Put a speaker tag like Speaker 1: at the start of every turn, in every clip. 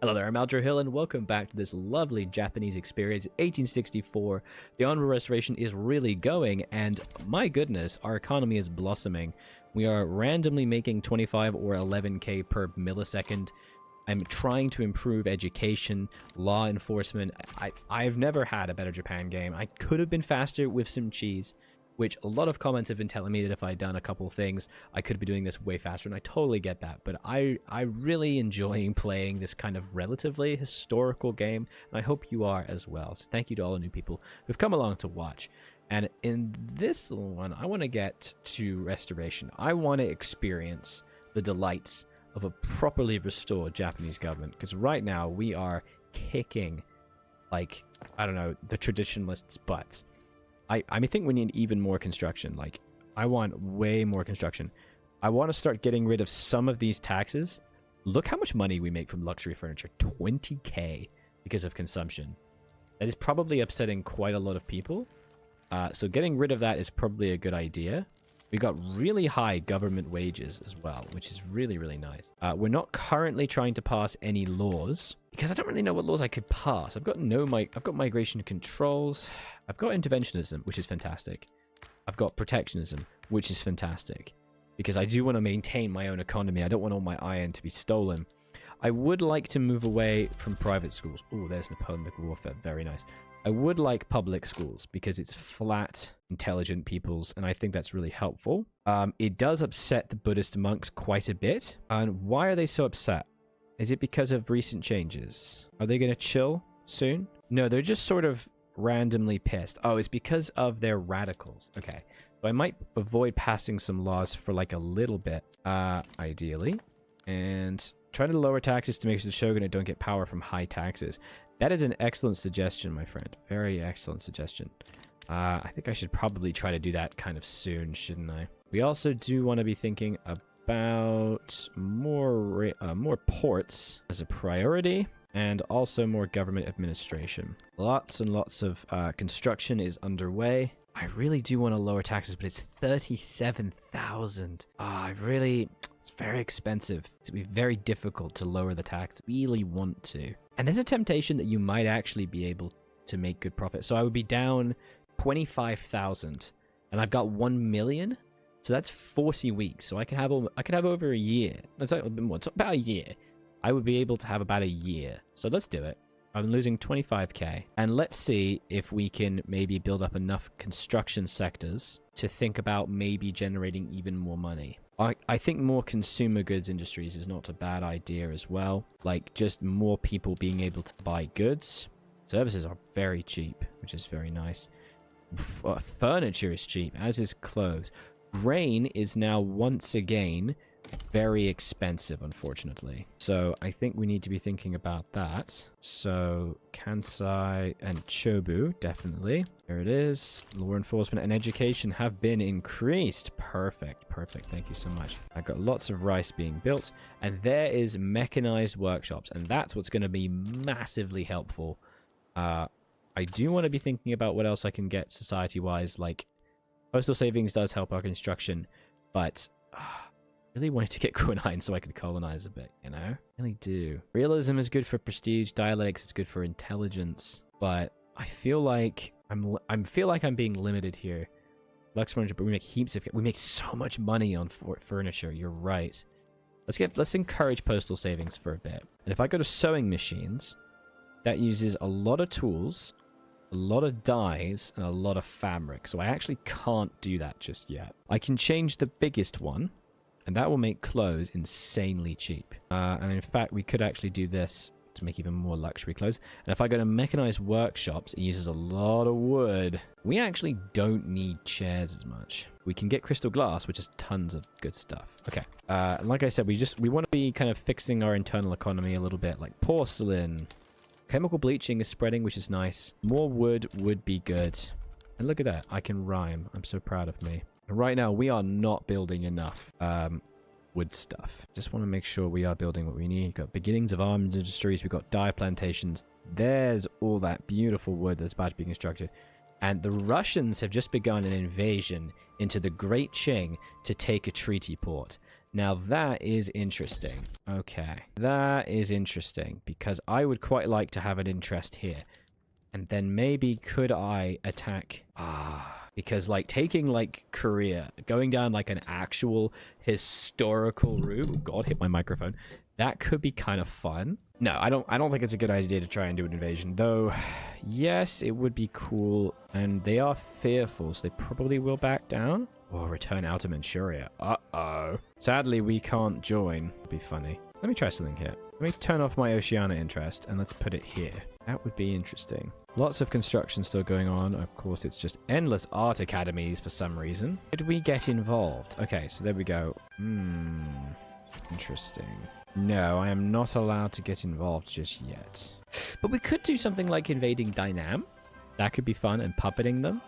Speaker 1: Hello there, I'm Aldrahill, and welcome back to this lovely Japanese experience. 1864, the honorable restoration is really going, and my goodness, our economy is blossoming. We are randomly making 25 or 11k per millisecond. I'm trying to improve education, law enforcement. I've never had a better Japan game. I could have been faster with some cheese, which a lot of comments have been telling me that if I'd done a couple things, I could be doing this way faster, and I totally get that. But I really enjoy playing this kind of relatively historical game, and I hope you are as well. So thank you to all the new people who've come along to watch. And in this one, I want to get to restoration. I want to experience the delights of a properly restored Japanese government, because right now we are kicking, like, I don't know, the traditionalists' butts. I think we need even more construction. Like, I want way more construction. I want to start getting rid of some of these taxes. Look how much money we make from luxury furniture. 20k because of consumption. That is probably upsetting quite a lot of people. So getting rid of that is probably a good idea. We got really high government wages as well, which is really, really nice. We're not currently trying to pass any laws because I don't really know what laws I could pass. I've got migration controls. I've got interventionism, which is fantastic. I've got protectionism, which is fantastic, because I do want to maintain my own economy. I don't want all my iron to be stolen. I would like to move away from private schools. Oh, there's Napoleonic warfare. Very nice. I would like public schools because it's flat, intelligent peoples, and I think that's really helpful. It does upset the Buddhist monks quite a bit. And why are they so upset? Is it because of recent changes? Are they going to chill soon? No, they're just sort of randomly pissed. Oh, it's because of their radicals. Okay, so I might avoid passing some laws for like a little bit, ideally, and try to lower taxes to make sure the Shogunate don't get power from high taxes. That is an excellent suggestion, my friend. Very excellent suggestion. I think I should probably try to do that kind of soon, shouldn't I? We also do want to be thinking about more ports as a priority, and also more government administration. Lots and lots of construction is underway. I really do want to lower taxes, but it's 37,000. It's very expensive. It's going to be very difficult to lower the tax. Really want to. And there's a temptation that you might actually be able to make good profit. So I would be down 25,000, and I've got 1 million. So that's 40 weeks. So I could have over a year. It's a bit more. It's about a year. I would be able to have about a year. So let's do it. I'm losing 25k. And let's see if we can maybe build up enough construction sectors to think about maybe generating even more money. I think more consumer goods industries is not a bad idea as well. Like, just more people being able to buy goods. Services are very cheap, which is very nice. Furniture is cheap, as is clothes. Grain is now once again very expensive, unfortunately. So I think we need to be thinking about that. So Kansai and Chobu, definitely. There it is. Law enforcement and education have been increased. Perfect, perfect. Thank you so much. I've got lots of rice being built, and there is mechanized workshops, and that's what's going to be massively helpful. I do want to be thinking about what else I can get society-wise. Like, postal savings does help our construction, but really wanted to get Kunai so I could colonize a bit, you know? I really do. Realism is good for prestige, dialectics is good for intelligence, but I feel like I'm being limited here. Lux furniture, but we make so much money on furniture. You're right. Let's encourage postal savings for a bit. And if I go to sewing machines, that uses a lot of tools, a lot of dyes, and a lot of fabric. So I actually can't do that just yet. I can change the biggest one, and that will make clothes insanely cheap. And in fact, we could actually do this to make even more luxury clothes. And if I go to mechanized workshops, it uses a lot of wood. We actually don't need chairs as much. We can get crystal glass, which is tons of good stuff. Okay. Like I said, we want to be kind of fixing our internal economy a little bit, like porcelain. Chemical bleaching is spreading, which is nice. More wood would be good. And look at that. I can rhyme. I'm so proud of me. Right now, we are not building enough wood stuff. Just want to make sure we are building what we need. We've got beginnings of arms industries. We've got dye plantations. There's all that beautiful wood that's about to be constructed. And the Russians have just begun an invasion into the Great Qing to take a treaty port. Now that is interesting. Okay. That is interesting because I would quite like to have an interest here. And then maybe could I attack... because like taking like Korea, going down like an actual historical route... Oh God, hit my microphone. That could be kind of fun. No, I don't think it's a good idea to try and do an invasion. Though, yes, it would be cool. And they are fearful, so they probably will back down. Or return out of Manchuria. Uh-oh. Sadly, we can't join. It'd be funny. Let me try something here. Let me turn off my Oceania interest and let's put it here. That would be interesting. Lots of construction still going on. Of course, it's just endless art academies for some reason. Did we get involved? Okay, so there we go. Interesting. No, I am not allowed to get involved just yet. But we could do something like invading Dynam. That could be fun, and puppeting them.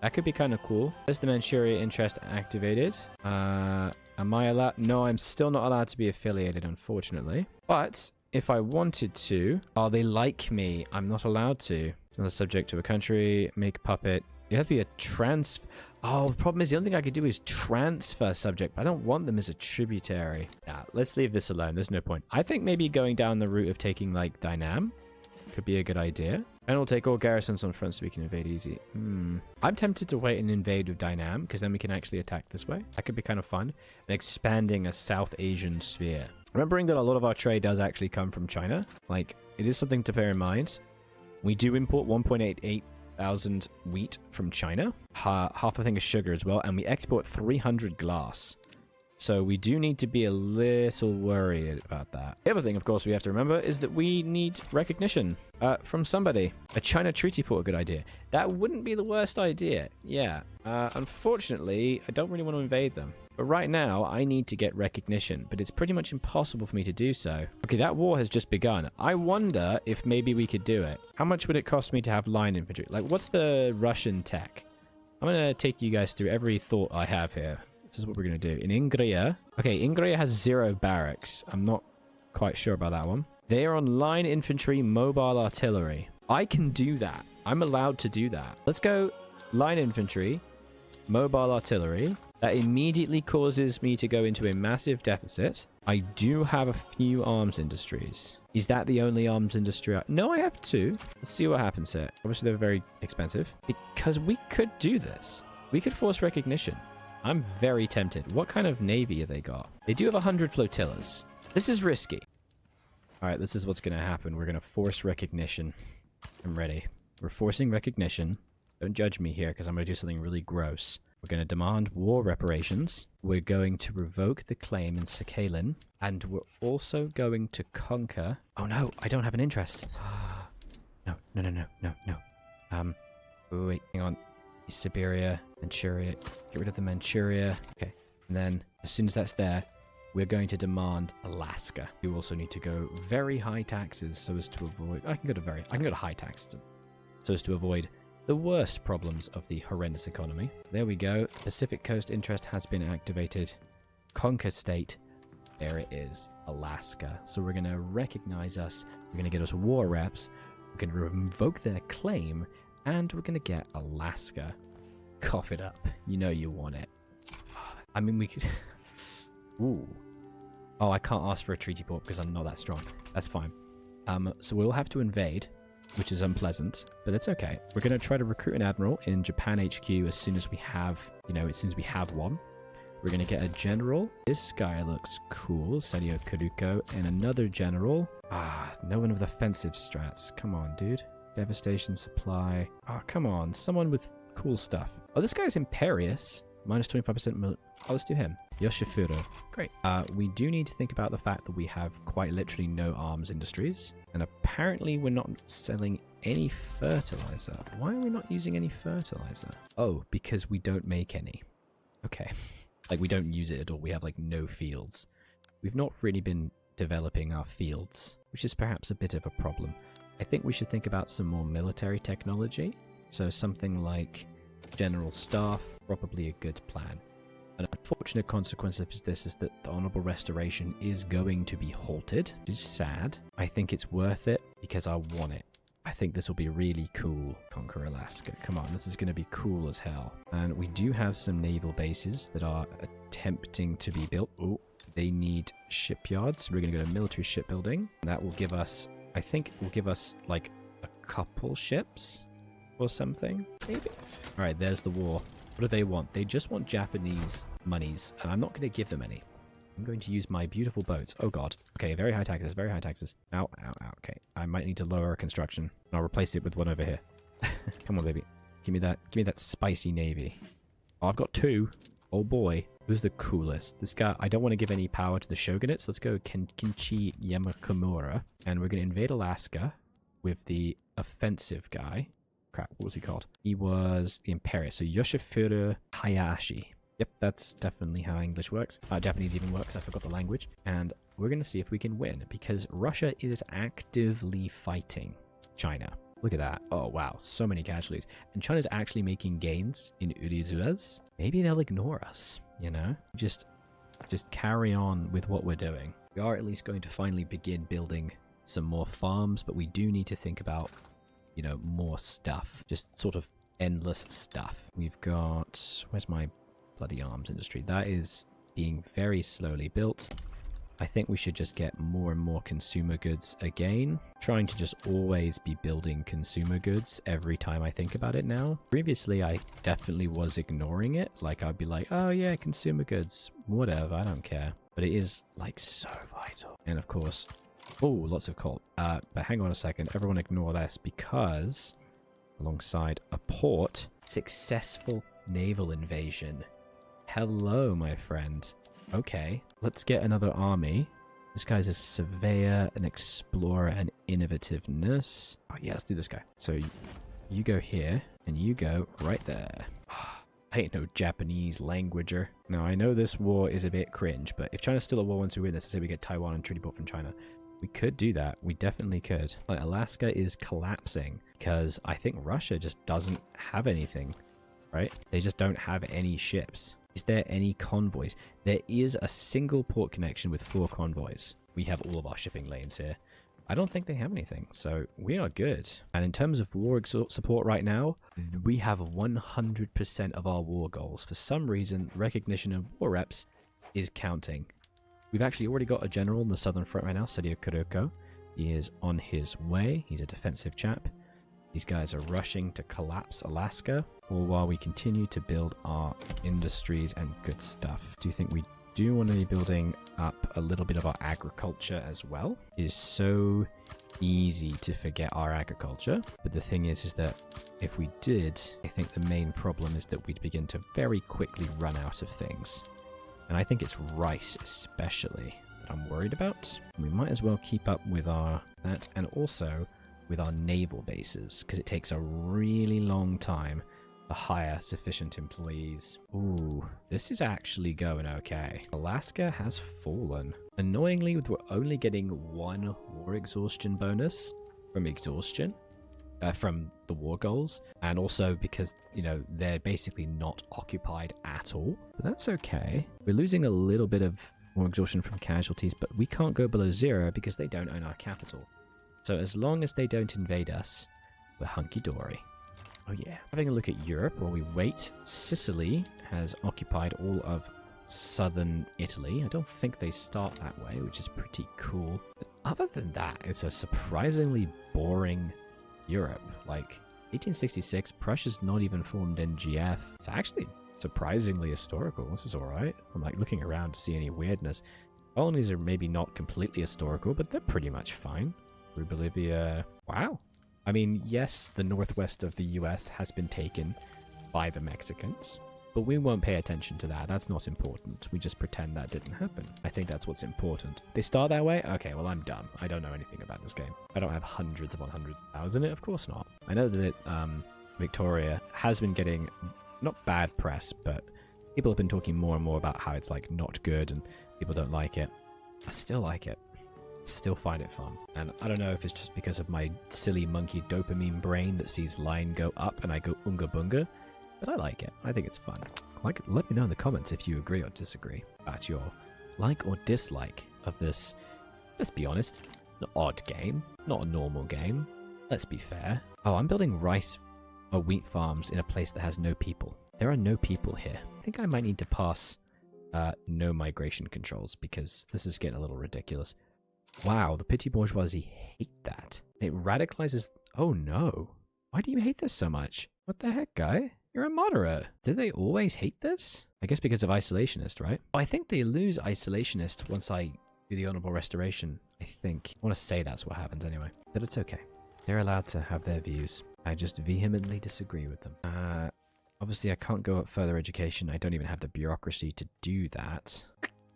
Speaker 1: That could be kind of cool. There's the Manchuria interest activated. Am I allowed? No, I'm still not allowed to be affiliated, unfortunately. But if I wanted to... Oh, they like me. I'm not allowed to. It's not subject to a country. Make puppet. You have to be a trans... Oh, the problem is the only thing I could do is transfer subject. But I don't want them as a tributary. Yeah, let's leave this alone. There's no point. I think maybe going down the route of taking, like, Dynam could be a good idea. And we'll take all garrisons on front so we can invade easy. I'm tempted to wait and invade with Dynam, because then we can actually attack this way. That could be kind of fun. And expanding a South Asian sphere. Remembering that a lot of our trade does actually come from China. Like, it is something to bear in mind. We do import 1.88 thousand wheat from China. Half a thing of sugar as well. And we export 300 glass. So we do need to be a little worried about that. The other thing, of course, we have to remember is that we need recognition from somebody. A China treaty port, a good idea. That wouldn't be the worst idea. Yeah. Unfortunately, I don't really want to invade them. But right now, I need to get recognition. But it's pretty much impossible for me to do so. Okay, that war has just begun. I wonder if maybe we could do it. How much would it cost me to have line infantry? Like, what's the Russian tech? I'm going to take you guys through every thought I have here. This is what we're going to do. In Ingria... Okay, Ingria has 0 barracks. I'm not quite sure about that one. They are on line infantry, mobile artillery. I can do that. I'm allowed to do that. Let's go line infantry, mobile artillery. That immediately causes me to go into a massive deficit. I do have a few arms industries. Is that the only arms industry? No, I have 2. Let's see what happens here. Obviously, they're very expensive. Because we could do this. We could force recognition. I'm very tempted. What kind of navy have they got? They do have 100 flotillas. This is risky. All right, this is what's going to happen. We're going to force recognition. I'm ready. We're forcing recognition. Don't judge me here because I'm going to do something really gross. We're going to demand war reparations. We're going to revoke the claim in Sakhalin. And we're also going to conquer... Oh, no, I don't have an interest. No. Wait, hang on. Siberia, Manchuria, get rid of the Manchuria. Okay, and then as soon as that's there, we're going to demand Alaska. You also need to go very high taxes so as to avoid... I can go to high taxes so as to avoid the worst problems of the horrendous economy. There we go. Pacific Coast interest has been activated. Conquer state. There it is. Alaska. So we're going to recognize us. We're going to get us war reps. We're going to revoke their claim. And we're going to get Alaska. Cough it up. You know you want it. I mean, we could... Ooh. Oh, I can't ask for a treaty port because I'm not that strong. That's fine. So we'll have to invade, which is unpleasant, but it's okay. We're going to try to recruit an admiral in Japan HQ as soon as we have, one. We're going to get a general. This guy looks cool. Senio Karuko. And another general. No one with offensive strats. Come on, dude. Devastation supply. Oh, come on. Someone with cool stuff. Oh, this guy's Imperious. Minus 25%. Oh, let's do him. Yoshifuro. Great. We do need to think about the fact that we have quite literally no arms industries. And apparently we're not selling any fertilizer. Why are we not using any fertilizer? Oh, because we don't make any. Okay. Like, we don't use it at all. We have, like, no fields. We've not really been developing our fields, which is perhaps a bit of a problem. I think we should think about some more military technology. So something like general staff, probably a good plan. An unfortunate consequence of this is that the Honorable Restoration is going to be halted, which is sad. I think it's worth it because I want it. I think think this will be really cool. Conquer Alaska. Come on, this is going to be cool as hell. And we do have some naval bases that are attempting to be built. Oh, they need shipyards. We're going to go to military shipbuilding. That will give us, I think it will give us like a couple ships or something, maybe. All right, there's the war. What do they want? They just want Japanese monies, and I'm not going to give them any. I'm going to use my beautiful boats. Oh god. Okay, very high taxes, very high taxes. Ow, ow, ow. Okay, I might need to lower our construction. And I'll replace it with one over here. Come on, baby. Give me that spicy navy. Oh, I've got 2. Oh boy. Who's the coolest? This guy, I don't want to give any power to the Shogunate, so let's go Kinchi Yamakamura. And we're going to invade Alaska with the offensive guy. Crap, what was he called? He was the Imperious. So Yoshifuru Hayashi. Yep, that's definitely how English works. Japanese even works, I forgot the language. And we're going to see if we can win, because Russia is actively fighting China. Look at that. Oh, wow, so many casualties. And China's actually making gains in Urizuez. Maybe they'll ignore us, you know? Just carry on with what we're doing. We are at least going to finally begin building some more farms, but we do need to think about, you know, more stuff. Just sort of endless stuff. We've got... Where's my... bloody arms industry? That is being very slowly built. I think we should just get more and more consumer goods again. Trying to just always be building consumer goods every time I think about it now. Previously, I definitely was ignoring it. Like, I'd be like, oh yeah, consumer goods, whatever, I don't care. But it is, like, so vital. And of course, oh, lots of coal. But hang on a second, everyone ignore this, because alongside a port, successful naval invasion. Hello, my friend. Okay, let's get another army. This guy's a surveyor, an explorer, and innovativeness. Oh yeah, let's do this guy. So you go here, and you go right there. I ain't no Japanese languager. Now, I know this war is a bit cringe, but if China's still at war once we win this, let's say we get Taiwan and treaty port from China, we could do that. We definitely could. Like, Alaska is collapsing because I think Russia just doesn't have anything, right? They just don't have any ships. Is there any convoys? There is a single port connection with 4 convoys. We have all of our shipping lanes here. I don't think they have anything, so we are good. And in terms of war support right now, we have 100% of our war goals. For some reason, recognition of war reps is counting. We've actually already got a general on the southern front right now, Sadio Kuroko. He is on his way. He's a defensive chap. These guys are rushing to collapse Alaska, all while we continue to build our industries and good stuff. Do you think we do want to be building up a little bit of our agriculture as well? It is so easy to forget our agriculture, but the thing is that if we did, I think the main problem is that we'd begin to very quickly run out of things. And I think it's rice especially that I'm worried about. We might as well keep up with that, and also with our naval bases, because it takes a really long time to hire sufficient employees. Ooh, this is actually going okay. Alaska has fallen. Annoyingly, we're only getting 1 war exhaustion bonus from exhaustion, from the war goals, and also because, you know, they're basically not occupied at all. But that's okay. We're losing a little bit of war exhaustion from casualties, but we can't go below 0 because they don't own our capital. So as long as they don't invade us, we're hunky-dory. Oh yeah. Having a look at Europe while we wait, Sicily has occupied all of southern Italy. I don't think they start that way, which is pretty cool. But other than that, it's a surprisingly boring Europe. Like, 1866, Prussia's not even formed NGF. It's actually surprisingly historical. This is alright. I'm like looking around to see any weirdness. Colonies are maybe not completely historical, but they're pretty much fine. Bolivia. Wow. I mean, yes, the northwest of the US has been taken by the Mexicans, but we won't pay attention to that. That's not important. We just pretend that didn't happen. I think that's what's important. They start that way? Okay, well, I'm dumb. I don't know anything about this game. I don't have hundreds upon hundreds of thousands in it. Of course not. I know that Victoria has been getting not bad press, but people have been talking more and more about how it's like not good and people don't like it. I still like it. Still find it fun. And I don't know if it's just because of my silly monkey dopamine brain that sees line go up and I go unga bunga, but I like it. I think it's fun. Like, let me know in the comments if you agree or disagree about your like or dislike of this, let's be honest, an odd game, not a normal game. Let's be fair. Oh, I'm building rice or wheat farms in a place that has no people. There are no people here. I think I might need to pass no migration controls because this is getting a little ridiculous. Wow, the petty bourgeoisie hate that. It radicalizes... Oh no. Why do you hate this so much? What the heck, guy? You're a moderate. Do they always hate this? I guess because of isolationist, right? I think they lose isolationist once I do the honorable restoration. I think. I want to say that's what happens anyway. But it's okay. They're allowed to have their views. I just vehemently disagree with them. Obviously, I can't go up further education. I don't even have the bureaucracy to do that.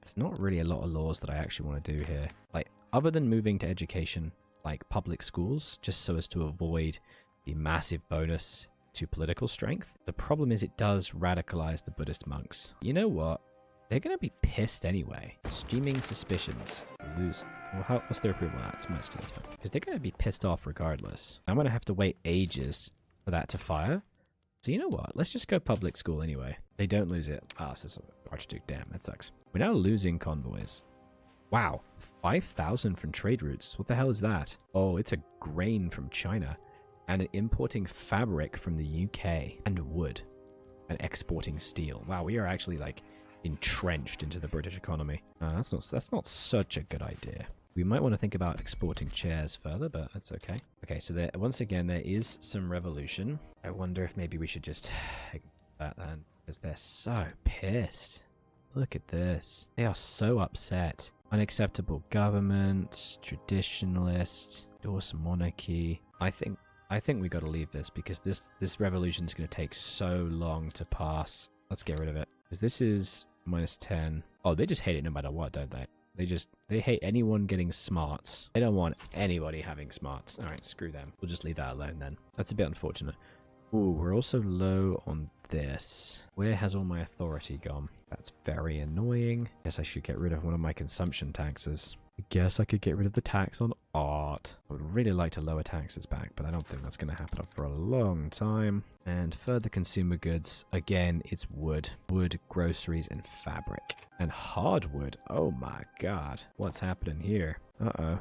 Speaker 1: There's not really a lot of laws that I actually want to do here. Like, other than moving to education, like public schools, just so as to avoid the massive bonus to political strength. The problem is it does radicalize the Buddhist monks. You know what? They're going to be pissed anyway. Streaming suspicions. Lose. Well, what's their approval at? It's mostly because they're going to be pissed off regardless. I'm going to have to wait ages for that to fire. So you know what? Let's just go public school anyway. They don't lose it. Ah, this is Archduke. Damn, that sucks. We're now losing convoys. Wow, 5,000 from trade routes. What the hell is that? Oh, it's a grain from China. And importing fabric from the UK. And wood. And exporting steel. Wow, we are actually like entrenched into the British economy. That's not such a good idea. We might want to think about exporting chairs further, but that's okay. Okay, so there, once again, there is some revolution. I wonder if maybe we should just ignore that then, because they're so pissed. Look at this. They are so upset. Unacceptable government, traditionalists, endorse monarchy. I think we got to leave this because this revolution is going to take so long to pass. Let's get rid of it. Because this is -10. Oh, they just hate it no matter what, don't they? They hate anyone getting smarts. They don't want anybody having smarts. Alright, screw them. We'll just leave that alone then. That's a bit unfortunate. Ooh, we're also low on this. Where has all my authority gone? That's very annoying. Guess I should get rid of one of my consumption taxes. I guess I could get rid of the tax on art. I would really like to lower taxes back, but I don't think that's going to happen for a long time. And further consumer goods, again, it's wood. Wood, groceries, and fabric. And hardwood. Oh my god. What's happening here? Uh-oh.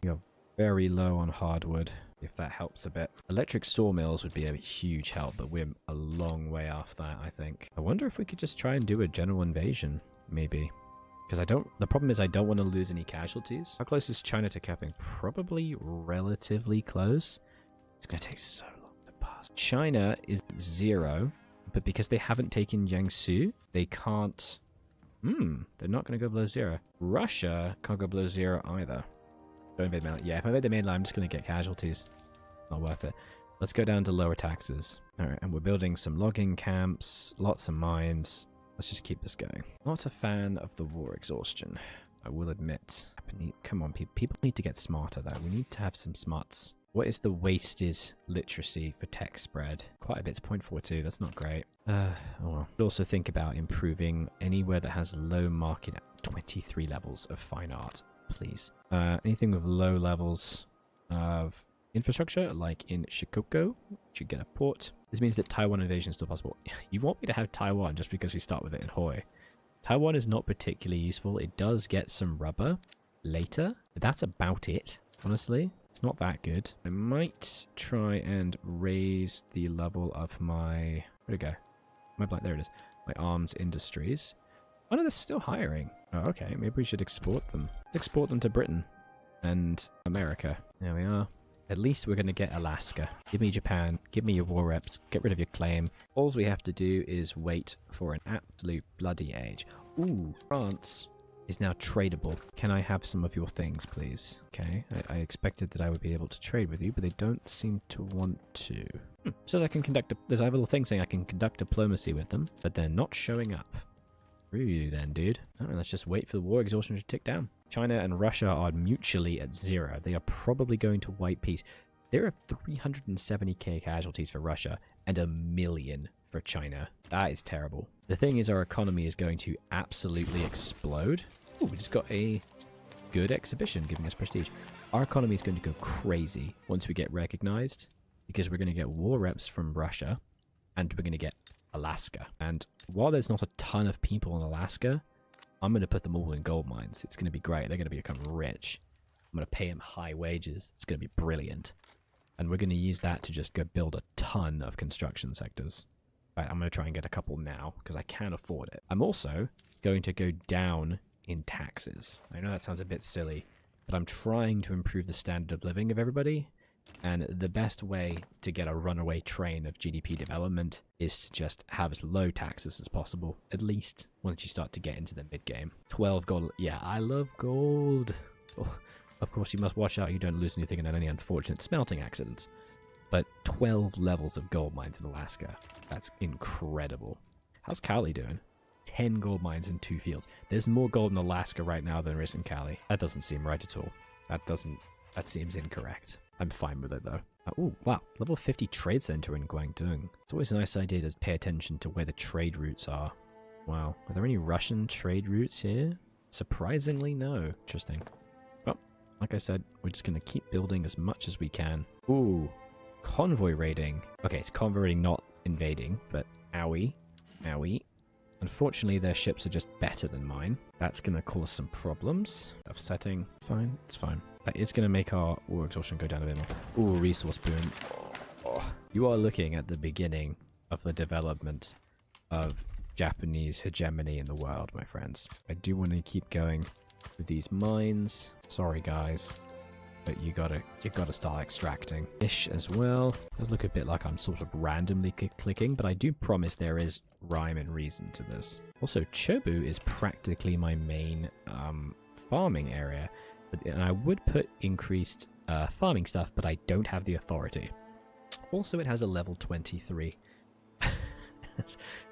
Speaker 1: You're very low on hardwood, if that helps a bit. Electric sawmills would be a huge help, but we're a long way off that, I think. I wonder if we could just try and do a general invasion, maybe. Because the problem is I don't want to lose any casualties. How close is China to capping? Probably relatively close. It's going to take so long to pass. China is 0, but because they haven't taken Jiangsu, they can't... they're not going to go below 0. Russia can't go below 0 either. Don't invade mainland. Yeah, if I invade the mainland, I'm just going to get casualties. Not worth it. Let's go down to lower taxes. Alright, and we're building some logging camps, lots of mines. Let's just keep this going. Not a fan of the war exhaustion, I will admit. Come on, people need to get smarter though. We need to have some smarts. What is the wasted literacy for tech spread? Quite a bit, it's 0.42, that's not great. Oh well. Also think about improving anywhere that has low market at 23 levels of fine art, please. Anything with low levels of infrastructure, like in Shikoku, should get a port. This means that Taiwan invasion is still possible. You want me to have Taiwan just because we start with it in Hoi. Taiwan is not particularly useful. It does get some rubber later, but that's about it, honestly. It's not that good. I might try and raise the level of my... Where'd it go? My black, there it is. My arms industries. Oh no, they're still hiring. Oh, okay. Maybe we should export them. Export them to Britain and America. There we are. At least we're going to get Alaska. Give me Japan. Give me your war reps. Get rid of your claim. All we have to do is wait for an absolute bloody age. Ooh, France is now tradable. Can I have some of your things, please? Okay, I expected that I would be able to trade with you, but they don't seem to want to. Says I can conduct... There's a little thing saying I can conduct diplomacy with them, but they're not showing up. Screw you then, dude. Alright, let's just wait for the war exhaustion to tick down. China and Russia are mutually at 0. They are probably going to white peace. There are 370k casualties for Russia and 1 million for China. That is terrible. The thing is, our economy is going to absolutely explode. Ooh, we just got a good exhibition giving us prestige. Our economy is going to go crazy once we get recognized, because we're going to get war reps from Russia and we're going to get Alaska. And while there's not a ton of people in Alaska, I'm going to put them all in gold mines. It's going to be great. They're going to become rich. I'm going to pay him high wages. It's going to be brilliant. And we're going to use that to just go build a ton of construction sectors. Right, I'm going to try and get a couple now because I can afford it. I'm also going to go down in taxes. I know that sounds a bit silly, but I'm trying to improve the standard of living of everybody. And the best way to get a runaway train of GDP development is to just have as low taxes as possible, at least once you start to get into the mid-game. 12 gold. Yeah, I love gold. Oh, of course, you must watch out you don't lose anything in any unfortunate smelting accidents. But 12 levels of gold mines in Alaska. That's incredible. How's Cali doing? 10 gold mines in 2 fields. There's more gold in Alaska right now than there is in Cali. That doesn't seem right at all. That seems incorrect. I'm fine with it though. Oh, wow. Level 50 trade center in Guangdong. It's always a nice idea to pay attention to where the trade routes are. Wow. Are there any Russian trade routes here? Surprisingly, no. Interesting. Well, like I said, we're just going to keep building as much as we can. Ooh. Convoy raiding. Okay, it's convoy raiding, not invading, but owie. Owie. Unfortunately, their ships are just better than mine. That's going to cause some problems. Offsetting. Fine, it's fine. That is going to make our war exhaustion go down a bit more. Ooh, resource boom. Oh. You are looking at the beginning of the development of Japanese hegemony in the world, my friends. I do want to keep going with these mines. Sorry, guys. But you gotta start extracting. Fish as well. It does look a bit like I'm sort of randomly clicking, but I do promise there is rhyme and reason to this. Also, Chobu is practically my main farming area. And I would put increased farming stuff, but I don't have the authority. Also, it has a level 23.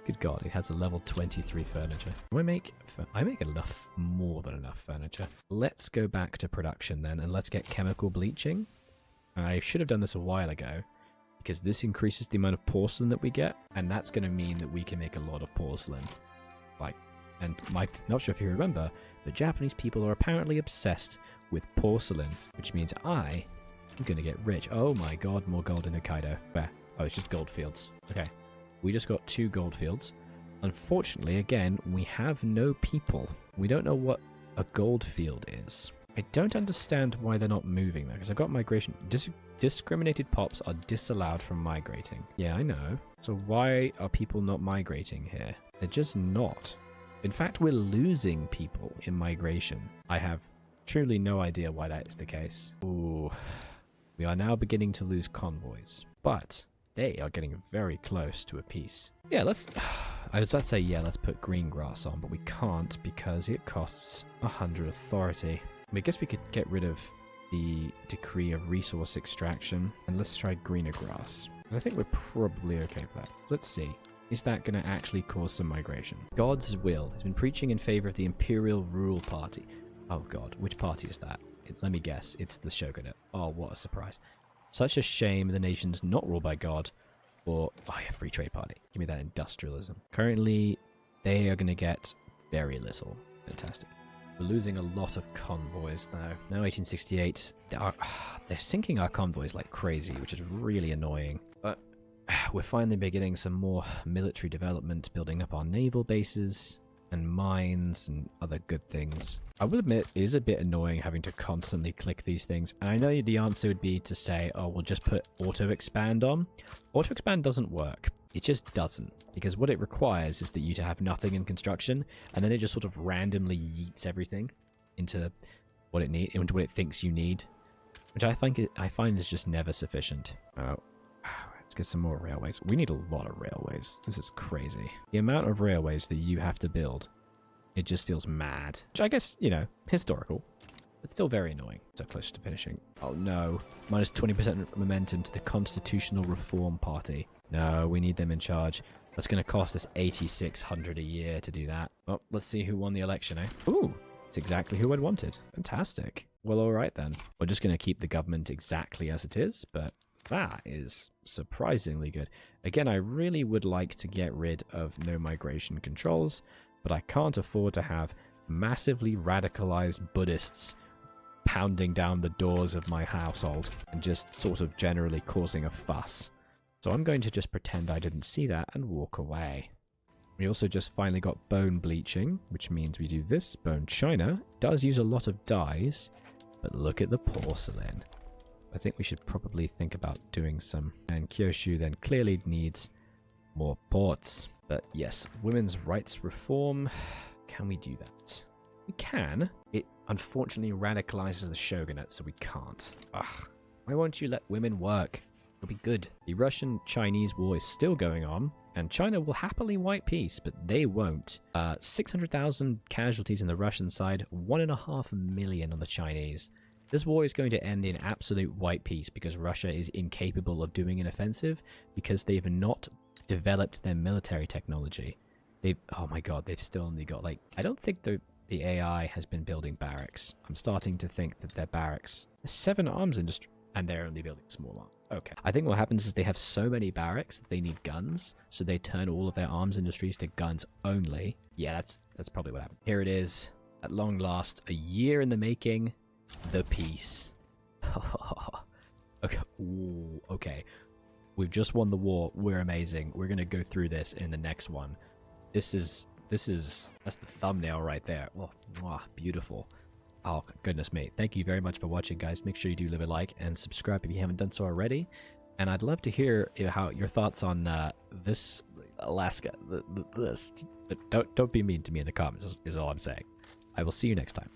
Speaker 1: Good God, it has a level 23 furniture. I make enough, more than enough furniture. Let's go back to production then, and let's get chemical bleaching. I should have done this a while ago, because this increases the amount of porcelain that we get, and that's going to mean that we can make a lot of porcelain. Not sure if you remember, but Japanese people are apparently obsessed with porcelain, which means I am going to get rich. Oh my God, more gold in Hokkaido. Where? Oh, it's just gold fields. Okay. We just got 2 gold fields. Unfortunately, again, we have no people. We don't know what a gold field is. I don't understand why they're not moving there, because I've got migration. Discriminated pops are disallowed from migrating. Yeah, I know. So why are people not migrating here? They're just not. In fact, we're losing people in migration. I have truly no idea why that is the case. Ooh. We are now beginning to lose convoys. But they are getting very close to a peace. Yeah, I was about to say, yeah, let's put green grass on, but we can't because it costs 100 authority. I guess we could get rid of the decree of resource extraction, and let's try greener grass. I think we're probably okay with that. Let's see. Is that going to actually cause some migration? God's will has been preaching in favor of the Imperial Rule Party. Oh God, which party is that? Let me guess, it's the Shogunate. Oh, what a surprise. Such a shame the nation's not ruled by God, or, oh yeah, Free Trade Party. Give me that industrialism. Currently, they are going to get very little. Fantastic. We're losing a lot of convoys, though. Now 1868, they're sinking our convoys like crazy, which is really annoying. But we're finally beginning some more military development, building up our naval bases and mines and other good things. I will admit, it is a bit annoying having to constantly click these things. And I know the answer would be to say, oh, we'll just put auto-expand on. Auto-expand doesn't work. It just doesn't. Because what it requires is that you to have nothing in construction, and then it just sort of randomly yeets everything into what it thinks you need. Which I find is just never sufficient. Oh. Let's get some more railways. We need a lot of railways. This is crazy. The amount of railways that you have to build, it just feels mad. Which I guess, you know, historical, but still very annoying. So close to finishing. Oh no. Minus 20% momentum to the Constitutional Reform Party. No, we need them in charge. That's going to cost us 8,600 a year to do that. Well, let's see who won the election, eh? Ooh, it's exactly who I'd wanted. Fantastic. Well, alright then. We're just going to keep the government exactly as it is, but that is surprisingly good. Again, I really would like to get rid of no migration controls, but I can't afford to have massively radicalized Buddhists pounding down the doors of my household and just sort of generally causing a fuss. So I'm going to just pretend I didn't see that and walk away. We also just finally got bone bleaching, which means we do this. Bone china does use a lot of dyes, But look at the porcelain. I think we should probably think about doing some. And Kyushu then clearly needs more ports. But yes, women's rights reform. Can we do that? We can. It unfortunately radicalizes the shogunate, so we can't. Ugh. Why won't you let women work? It'll be good. The Russian-Chinese war is still going on, and China will happily white peace, but they won't. 600,000 casualties on the Russian side, 1.5 million on the Chinese. This war is going to end in absolute white peace because Russia is incapable of doing an offensive because they've not developed their military technology. Oh my god, they've still only got like... I don't think the AI has been building barracks. I'm starting to think that their barracks... There's 7 arms industry, and they're only building small arms. Okay. I think what happens is they have so many barracks that they need guns, so they turn all of their arms industries to guns only. Yeah, that's probably what happened. Here it is. At long last, a year in the making, the peace. Okay. Ooh, okay. We've just won the war. We're amazing. We're gonna go through this in the next one. That's the thumbnail right there. Oh, mwah, beautiful. Oh, goodness me. Thank you very much for watching, guys. Make sure you do leave a like and subscribe if you haven't done so already. And I'd love to hear how your thoughts on this Alaska, this. But don't be mean to me in the comments, is all I'm saying. I will see you next time.